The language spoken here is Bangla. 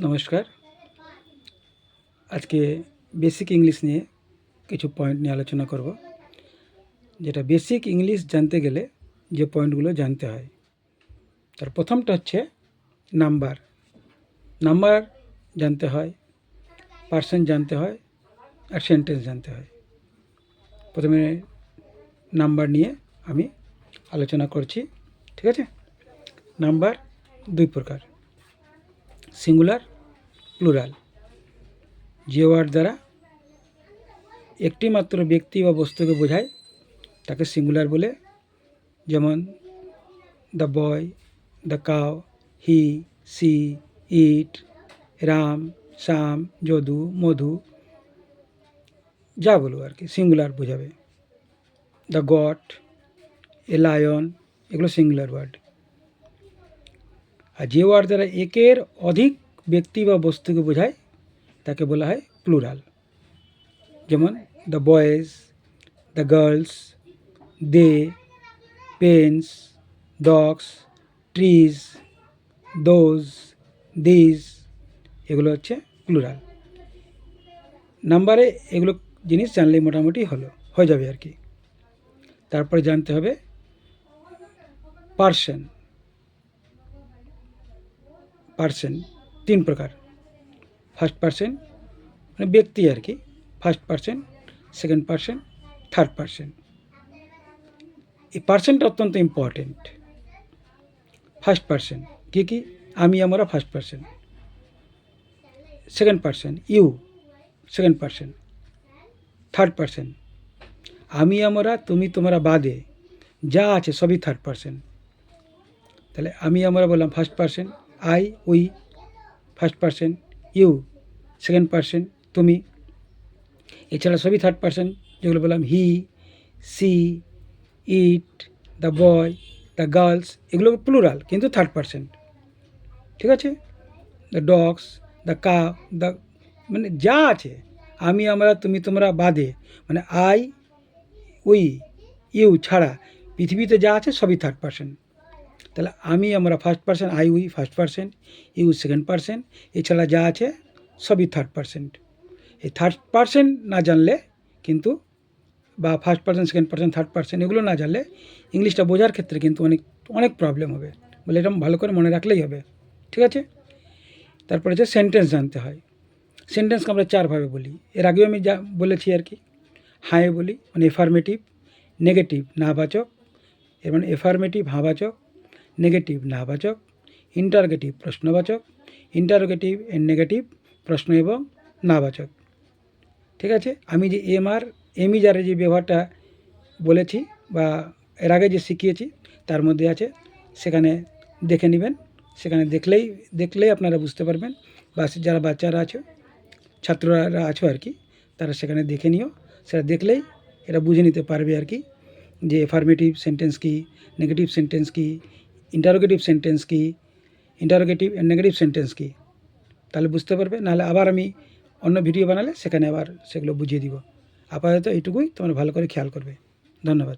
নমস্কার। আজকে বেসিক ইংলিশ নিয়ে কিছু পয়েন্ট নিয়ে আলোচনা করব। যেটা বেসিক ইংলিশ জানতে গেলে যে পয়েন্টগুলো জানতে হয়, তার প্রথমটা হচ্ছে নাম্বার। নাম্বার জানতে হয়, পার্সেন্ট জানতে হয়, আর সেন্টেন্স জানতে হয়। প্রথমে নাম্বার নিয়ে আমি আলোচনা করছি, ঠিক আছে? নাম্বার দুই প্রকার, সিঙ্গুলার, প্লুরাল। যে ওয়ার্ড দ্বারা একটি মাত্র ব্যক্তি বা বস্তুকে বোঝায় তাকে সিঙ্গুলার বলে, যেমন the boy, the cow, he, she, it, Ram, Shyam, Jadu, Madhu, যা বলবো আর কি সিঙ্গুলার বোঝাবে। দ্য গট, এ লায়ন, এগুলো সিঙ্গুলার ওয়ার্ড। আর যে ওয়ার্ড দ্বারা একের অধিক ব্যক্তি বা বস্তুকে বোঝায় তাকে বলা হয় প্লুরাল, যেমন the boys, the girls, they, pens, dogs, trees, those, these, এগুলো হচ্ছে প্লুরাল। নাম্বারে এগুলো জিনিস জানলেই মোটামুটি হয়ে যাবে আর কি। তারপরে জানতে হবে পার্সন। পার্সন তিন প্রকার। ফার্স্ট পার্সন মানে ব্যক্তি আর কি, first person, second person, third person. এই পার্সনটা অত্যন্ত ইম্পর্টেন্ট। ফার্স্ট পার্সন কি আমি, আমরা first person. Second person you, second person. Third person আমি, আমরা, তুমি, তোমরা বাদে যা আছে সবই থার্ড পার্সন। তাহলে আমি, আমরা বললাম first person, I, we first person, you second person, তুমি। এছাড়া সবই থার্ড পার্সন, যেগুলো বললাম he, she, it, the boy, the girls, এগুলো প্লুরাল কিন্তু থার্ড পার্সন, ঠিক আছে? The dogs, the cow, the, মানে যা আছে আমি, আমরা, তুমি, তোমরা বাদে, মানে আই, উই, ইউ ছাড়া পৃথিবীতে যা আছে সবই থার্ড পার্সন। তাহলে আমি, আমরা first person, I, we first person, you second person, এছাড়া যা আছে সবই থার্ড পার্সন। এই থার্ড পার্সন না জানলে কিন্তু, বা first person, second person, third person এগুলো না জানলে ইংলিশটা বোঝার ক্ষেত্রে কিন্তু অনেক প্রবলেম হবে। বলে এটা ভালো করে মনে রাখলেই হবে, ঠিক আছে? তারপরে হচ্ছে সেন্টেন্স জানতে হয়। সেন্টেন্সকে আমরা চারভাবে বলি, এর আগেও আমি যা বলেছি আর কি। হাই বলি মানে এফার্মেটিভ, নেগেটিভ নাবাচক, এর মানে এফার্মেটিভ হাবাচক, নেগেটিভ নাবাচক, ইন্টারোগেটিভ প্রশ্নবাচক, ইন্টারোগেটিভ এর নেগেটিভ প্রশ্ন এবং নাবাচক, ঠিক আছে? আমি যে এমিজারে যে ব্যবহারটা বলেছি বা এর আগে যে শিখিয়েছি তার মধ্যে আছে, সেখানে দেখে নেবেন। সেখানে দেখলেই আপনারা বুঝতে পারবেন, বা যারা বাচ্চারা আছো, ছাত্ররা আছো আর কি, তারা সেখানে দেখে নিও। সেটা দেখলেই এটা বুঝে নিতে পারবে আর কি, যে এফার্মেটিভ সেন্টেন্স কী, নেগেটিভ সেন্টেন্স কী, ইন্টারোগেটিভ সেন্টেন্স কী, ইন্টারোগেটিভ অ্যান্ড নেগেটিভ সেন্টেন্স কী। তাহলে বুঝতে পারবে। নাহলে আবার আমি অন্য ভিডিও বানালে সেখানে আবার সেগুলো বুঝিয়ে দিব। আপাতত এইটুকুই, তোমরা ভালো করে খেয়াল করবে। ধন্যবাদ।